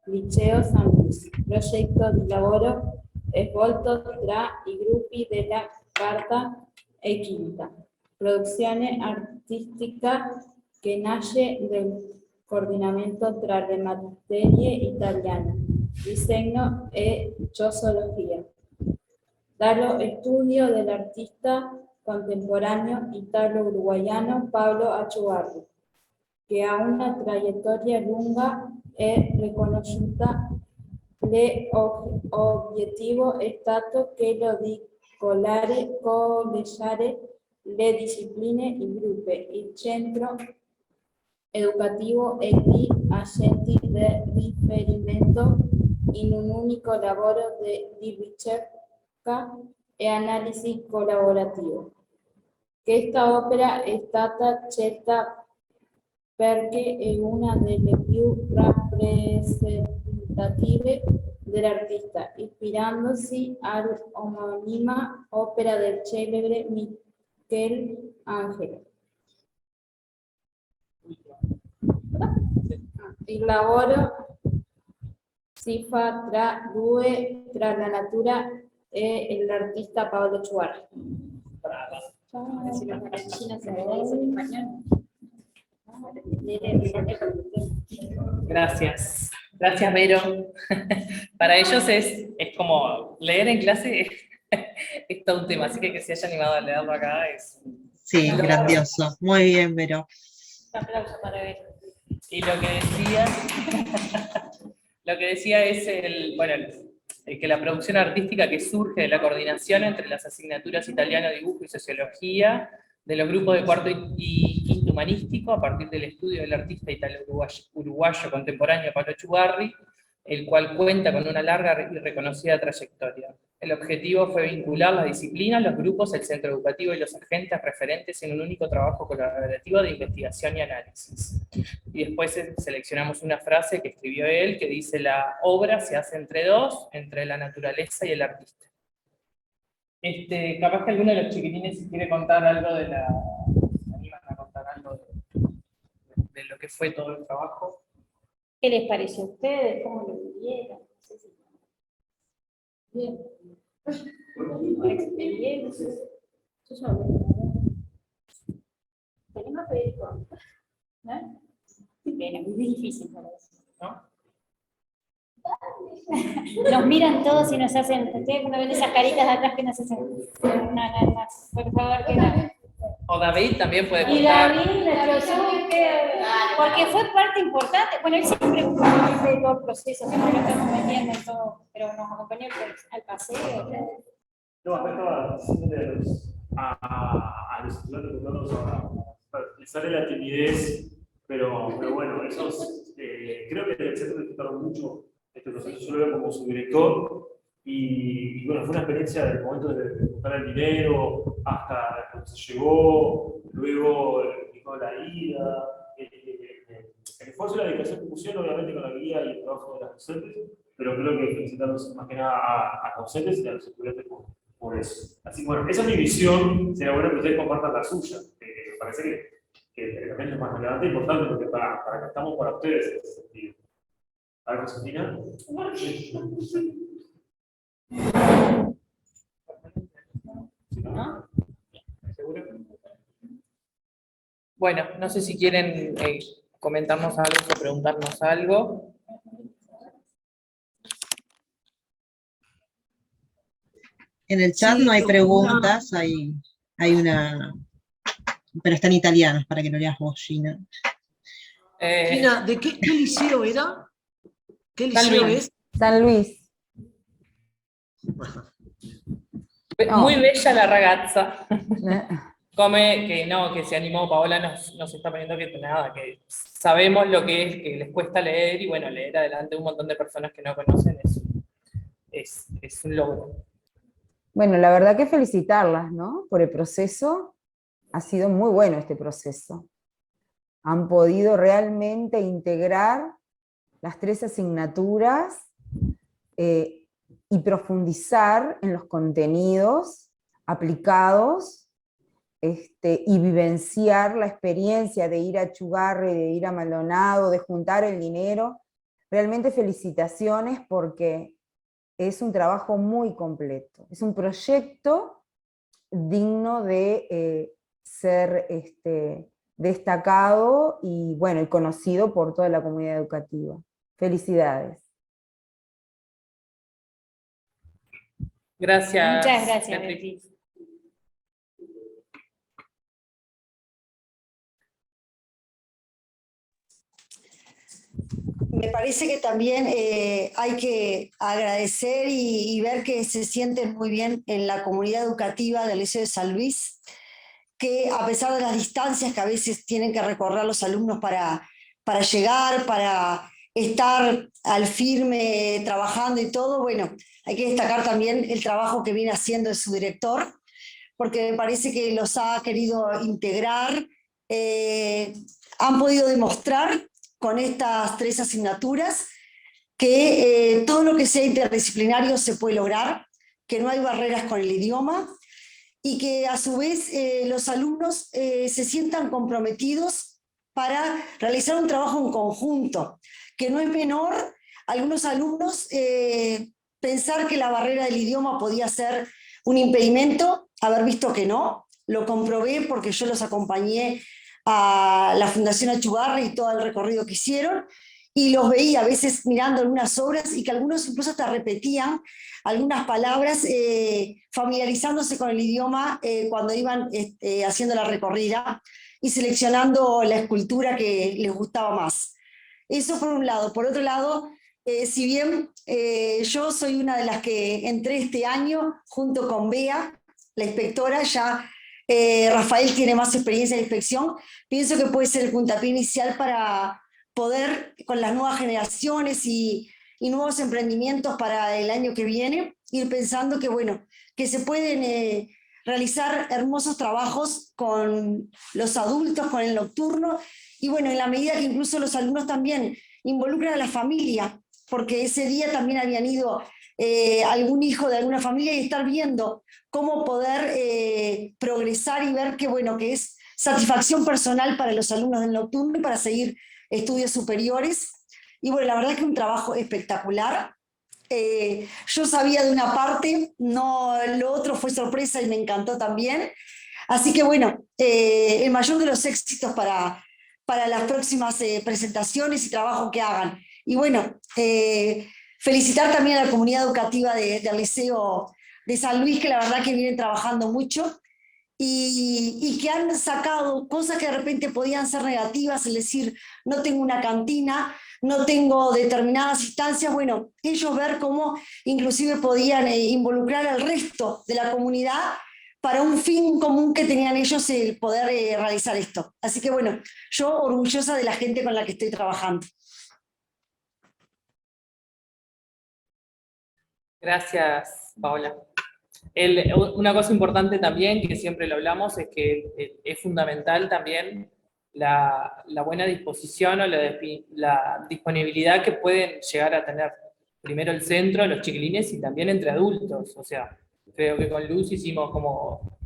Liceo San Luis. Progetto di lavoro svolto tra i gruppi della quarta e quinta. Produzione artistica che nasce del coordinamento tra le materie italiane, disegno e sociologia. Dallo studio dell'artista contemporaneo italo-uruguayano Pablo Achugarri, che ha una trayectoria lunga e riconosciuta. L'obiettivo è stato quello di collegare le discipline, i gruppi, il centro educativo e gli agenti di riferimento in un unico lavoro di ricerca e analisi collaborativo. Questa opera è stata scelta perché è una delle più rappresentative dell'artista, ispirandosi all'omonima opera del celebre Michelangelo. Il lavoro si fa tra la natura e l'artista Pablo Achugarri. Brava. Gracias. Gracias, Vero. Para ellos es como leer en clase es todo un tema, así que se haya animado a leerlo acá es... Sí, grandioso. Muy bien, Vero. Un aplauso para Vero. Y lo que decía es que la producción artística que surge de la coordinación entre las asignaturas italiano, dibujo y sociología, de los grupos de 4º y 5º humanístico, a partir del estudio del artista italo-uruguayo contemporáneo Pablo Achugarri, el cual cuenta con una larga y reconocida trayectoria. El objetivo fue vincular las disciplinas, los grupos, el centro educativo y los agentes referentes en un único trabajo colaborativo de investigación y análisis. Y después seleccionamos una frase que escribió él, que dice: la obra se hace entre dos, entre la naturaleza y el artista. Capaz que alguno de los chiquitines quiere contar algo de la... ¿Se animan a contar algo de lo que fue todo el trabajo? ¿Qué les pareció a ustedes? ¿Cómo lo vivieron? No sé si... Bien. Experiencia. Yo ya lo veo. Tenemos que ir con... ¿no? Bien, es muy difícil para eso. ¿No? Nos miran todos y nos hacen... Ustedes cuando ven esas caritas de atrás que nos hacen... No, por favor, que no. O David también puede Y contar. David, porque fue parte importante, bueno, él siempre fue parte de todo el proceso, siempre lo estamos metiendo en todo, pero nos acompañó al paseo. No, acá estaba diciéndole a los estudiantes les sale la timidez, pero bueno, esos, creo que el centro disfrutaron mucho este proceso. Yo lo veo como su director. Y bueno, fue una experiencia del momento de buscar el dinero hasta cuando se llegó, luego la ida, el esfuerzo y la dedicación que pusieron, obviamente con la guía y el trabajo de las docentes, pero creo que felicitarlos más que nada a los docentes y a los estudiantes por eso. Así que bueno, esa es mi visión, sería bueno que ustedes compartan la suya. Me parece que también es más relevante e importante porque para que estamos para ustedes en ese sentido. A ver, Josefina. ¿No? ¿Seguro? Bueno, no sé si quieren comentarnos algo o preguntarnos algo. En el chat no hay preguntas, hay una... Pero está en italiano, para que lo leas vos, Gina. Gina, ¿de qué liceo era? ¿Qué liceo es? San Luis. Muy bella la ragazza. que se animó, Paola nos está poniendo que nada, que sabemos lo que es, que les cuesta leer, y bueno, leer adelante un montón de personas que no conocen es un logro. Bueno, la verdad que felicitarlas, ¿no? Por el proceso, ha sido muy bueno este proceso. Han podido realmente integrar las 3 asignaturas y profundizar en los contenidos aplicados y vivenciar la experiencia de ir a Chugarre, de ir a Maldonado, de juntar el dinero. Realmente felicitaciones porque es un trabajo muy completo. Es un proyecto digno de ser destacado y, bueno, y conocido por toda la comunidad educativa. Felicidades. Gracias. Muchas gracias, Beatriz. Beatriz. Me parece que también hay que agradecer y ver que se sienten muy bien en la comunidad educativa del Liceo de San Luis, que a pesar de las distancias que a veces tienen que recorrer los alumnos para llegar, para estar al firme trabajando y todo, bueno, hay que destacar también el trabajo que viene haciendo su director, porque me parece que los ha querido integrar, han podido demostrar con estas 3 asignaturas que todo lo que sea interdisciplinario se puede lograr, que no hay barreras con el idioma, y que a su vez los alumnos se sientan comprometidos para realizar un trabajo en conjunto, que no es menor algunos alumnos pensar que la barrera del idioma podía ser un impedimento, haber visto que no, lo comprobé porque yo los acompañé a la Fundación Achugarre y todo el recorrido que hicieron, y los veía a veces mirando algunas obras y que algunos incluso hasta repetían algunas palabras, familiarizándose con el idioma cuando iban haciendo la recorrida y seleccionando la escultura que les gustaba más. Eso por un lado. Por otro lado, si bien yo soy una de las que entré este año junto con Bea, la inspectora, ya Rafael tiene más experiencia en inspección, pienso que puede ser el puntapié inicial para poder, con las nuevas generaciones y nuevos emprendimientos para el año que viene, ir pensando que, bueno, que se pueden realizar hermosos trabajos con los adultos, con el nocturno, y bueno, en la medida que incluso los alumnos también involucran a la familia, porque ese día también habían ido algún hijo de alguna familia, y estar viendo cómo poder progresar y ver que, bueno, que es satisfacción personal para los alumnos del nocturno y para seguir estudios superiores. Y bueno, la verdad es que un trabajo espectacular. Yo sabía de una parte, no, lo otro fue sorpresa y me encantó también. Así que bueno, el mayor de los éxitos para las próximas presentaciones y trabajo que hagan. Y bueno, felicitar también a la comunidad educativa del Liceo de San Luis, que la verdad que vienen trabajando mucho y que han sacado cosas que de repente podían ser negativas, es decir, no tengo una cantina, no tengo determinadas instancias. Bueno, ellos ver cómo inclusive podían involucrar al resto de la comunidad para un fin común que tenían ellos, el poder realizar esto. Así que bueno, yo orgullosa de la gente con la que estoy trabajando. Gracias, Paola. Una cosa importante también, que siempre lo hablamos, es que es fundamental también la buena disposición o la disponibilidad que pueden llegar a tener primero el centro, los chiquilines, y también entre adultos. O sea, creo que con Luz hicimos como,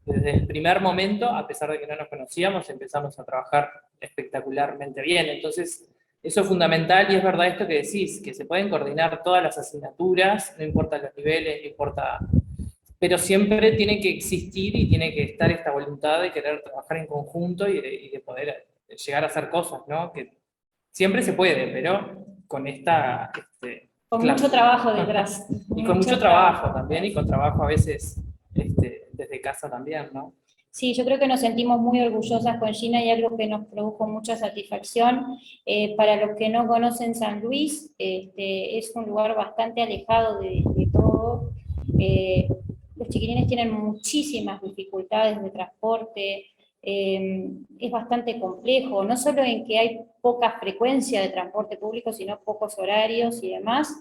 desde el primer momento, a pesar de que no nos conocíamos, empezamos a trabajar espectacularmente bien. Entonces, eso es fundamental, y es verdad esto que decís, que se pueden coordinar todas las asignaturas, no importa los niveles, no importa, pero siempre tiene que existir y tiene que estar esta voluntad de querer trabajar en conjunto y de poder llegar a hacer cosas, ¿no? Que siempre se puede, pero con esta... con mucho trabajo detrás. Y con mucho trabajo también, y con trabajo a veces desde casa también, ¿no? Sí, yo creo que nos sentimos muy orgullosas con Gina, y algo que nos produjo mucha satisfacción. Para los que no conocen San Luis, es un lugar bastante alejado de todo. los chiquilines tienen muchísimas dificultades de transporte, es bastante complejo, no solo en que hay poca frecuencia de transporte público, sino pocos horarios y demás.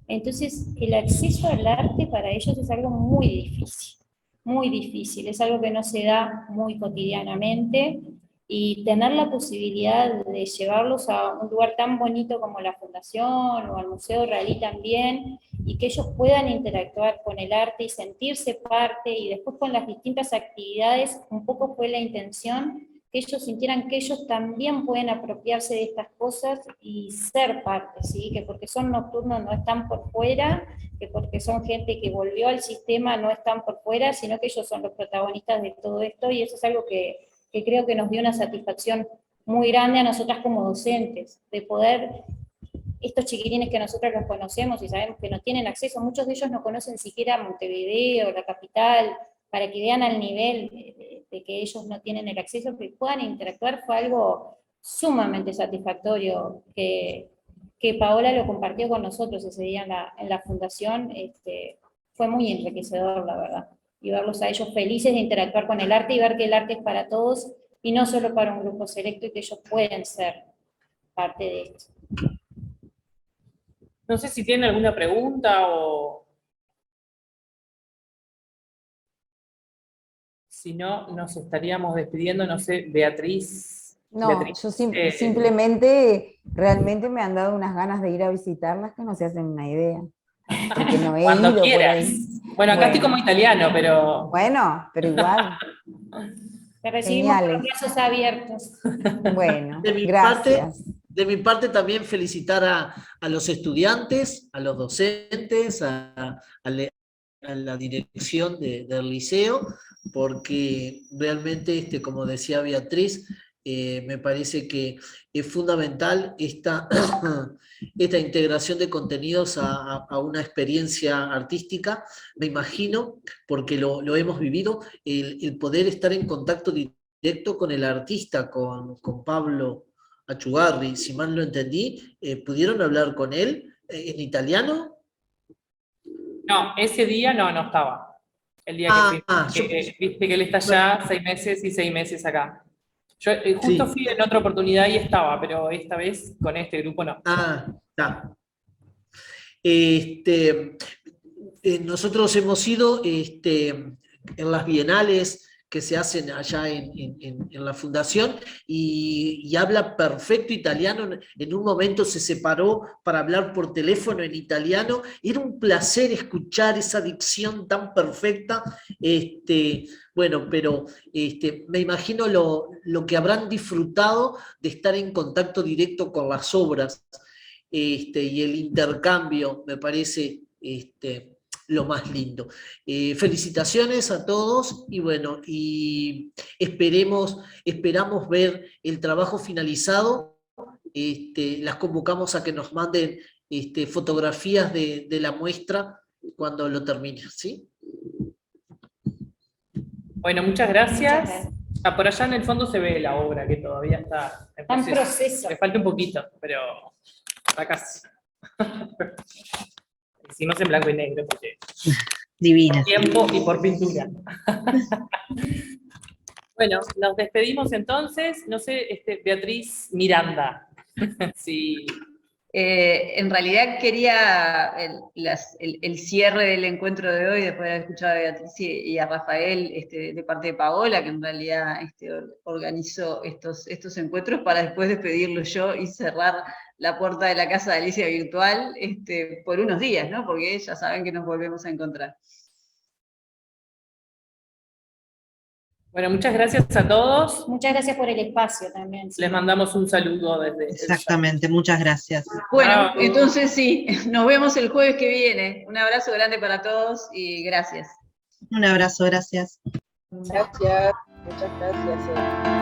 Entonces, el acceso al arte para ellos es algo muy difícil, es algo que no se da muy cotidianamente, y tener la posibilidad de llevarlos a un lugar tan bonito como la Fundación o al Museo Realí también, y que ellos puedan interactuar con el arte y sentirse parte, y después con las distintas actividades, un poco fue la intención, que ellos sintieran que ellos también pueden apropiarse de estas cosas y ser parte, ¿sí? Que porque son nocturnos no están por fuera, que porque son gente que volvió al sistema no están por fuera, sino que ellos son los protagonistas de todo esto, y eso es algo que creo que nos dio una satisfacción muy grande a nosotras como docentes, de poder, estos chiquilines que nosotros los conocemos y sabemos que no tienen acceso, muchos de ellos no conocen siquiera Montevideo, la capital, para que vean al nivel de que ellos no tienen el acceso, que puedan interactuar, fue algo sumamente satisfactorio, que Paola lo compartió con nosotros ese día en la fundación, fue muy enriquecedor, la verdad, y verlos a ellos felices de interactuar con el arte y ver que el arte es para todos y no solo para un grupo selecto, y que ellos pueden ser parte de esto. No sé si tienen alguna pregunta o... Si no, nos estaríamos despidiendo, no sé, Beatriz. No, Beatriz, yo simplemente, realmente me han dado unas ganas de ir a visitarlas que no se hacen una idea. Porque no he cuando ido quieras. por ahí. Bueno, acá estoy como italiano, pero... Bueno, pero igual. Te recibimos con Geniales. los brazos abiertos. Bueno, De mi gracias. De mi parte también felicitar a los estudiantes, a los docentes, a la dirección del liceo, porque realmente, como decía Beatriz, me parece que es fundamental esta integración de contenidos a una experiencia artística, me imagino, porque lo hemos vivido, el poder estar en contacto directo con el artista, con Pablo Achugarri, si mal lo entendí, ¿pudieron hablar con él en italiano? No, ese día no estaba. El día que viste que él está allá 6 meses y 6 meses acá. Yo justo fui en otra oportunidad y estaba, pero esta vez con este grupo no. Está. Nosotros hemos ido en las bienales que se hacen allá en la fundación, y habla perfecto italiano. En un momento se separó para hablar por teléfono en italiano. Era un placer escuchar esa dicción tan perfecta. Bueno, pero me imagino lo que habrán disfrutado de estar en contacto directo con las obras, y el intercambio, me parece lo más lindo. Felicitaciones a todos, y bueno, y esperamos ver el trabajo finalizado. Las convocamos a que nos manden fotografías de la muestra cuando lo terminen, ¿sí? Bueno, muchas gracias. Por allá en el fondo se ve la obra, que todavía está en proceso. Le falta un poquito, pero está casi. Hicimos en blanco y negro, porque Divina. por tiempo y por pintura. Bueno, nos despedimos entonces. No sé, Beatriz Miranda. Sí. En realidad quería el cierre del encuentro de hoy, después de haber escuchado a Beatriz y a Rafael, de parte de Paola, que en realidad organizó estos encuentros, para después despedirlo yo y cerrar la puerta de la Casa de Alicia virtual por unos días, ¿no? Porque ya saben que nos volvemos a encontrar. Bueno, muchas gracias a todos. Muchas gracias por el espacio también. Les mandamos un saludo desde... Exactamente, muchas gracias. Bueno, entonces sí, nos vemos el jueves que viene. Un abrazo grande para todos y gracias. Un abrazo, gracias. Gracias, muchas gracias.